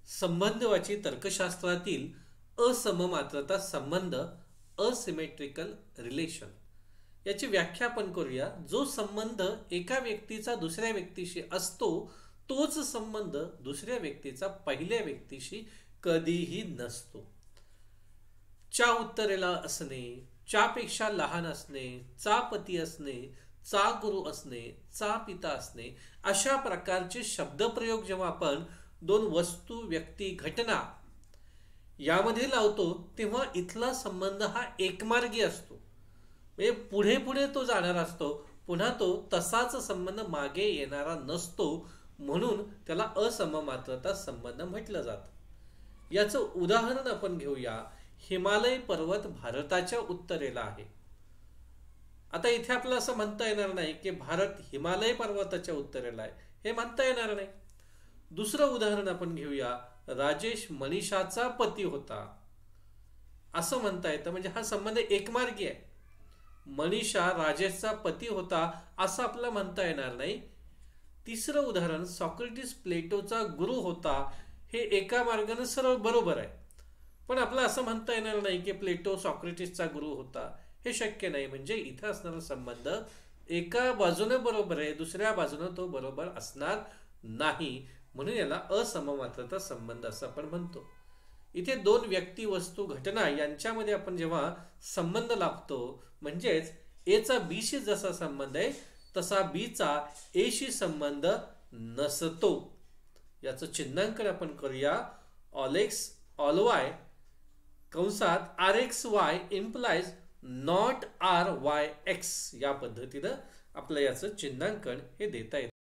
संबंधवाची तर्कशास्त्रातील असममात्रता संबंध asymmetrical relation याची व्याख्या आपण करूया. जो संबंध एका व्यक्तीचा दुसऱ्या व्यक्तीशी असतो तोच संबंध दुसऱ्या व्यक्तीचा पहिल्या व्यक्तीशी कधीही नसतो. च्या उत्तरेला असणे, च्यापेक्षा लहान असणे, चा पती असणे, चा गुरु असणे, चा पिता असणे अशा प्रकारचे शब्दप्रयोग जेव्हा आपण दोन वस्तू, व्यक्ती, घटना यामध्ये लावतो तेव्हा इथला संबंध हा एकमार्गी असतो. म्हणजे पुढे पुढे तो जाणार असतो, पुन्हा तो तसाच संबंध मागे येणारा नसतो. म्हणून त्याला असममात्रता संबंध म्हटलं जातं. याचं उदाहरण आपण घेऊया. हिमालय पर्वत भारताच्या उत्तरेला आहे. आता इथे आपल्याला असं म्हणता येणार नाही की भारत हिमालय पर्वताच्या उत्तरेला आहे, हे म्हणता येणार नाही. दुसरं उदाहरण आपण घेऊया. राजेश मनीषाचा पती होता असं म्हणता येतं, म्हणजे हा संबंध एकमार्गी आहे. मनीषा राजेशचा पती होता असं आपल्याला म्हणता येणार नाही. तिसरं उदाहरण, सॉक्रेटिस प्लेटोचा गुरु होता, हे एका मार्गाने सरळ बरोबर आहे, पण आपल्याला असं म्हणता येणार नाही की प्लेटो सॉक्रेटिसचा गुरु होता, हे शक्य नाही. म्हणजे इथं असणारा संबंध एका बाजूने बरोबर आहे, दुसऱ्या बाजूने तो बरोबर असणार नाही. म्हणून याला असममात्रता संबंध असं आपण म्हणतो. इथे दोन व्यक्ती, वस्तू, घटना यांच्यामध्ये आपण जेव्हा संबंध लाभतो, म्हणजेच एचा बीशी जसा संबंध आहे तसा बीचा एशी संबंध नसतो. याचं चिन्हांकन आपण करूया. ऑल एक्स ऑल वाय कंसात R x y implies not R y x, या पद्धतीनं आपलं याचं चिन्हांकन हे देता येतं.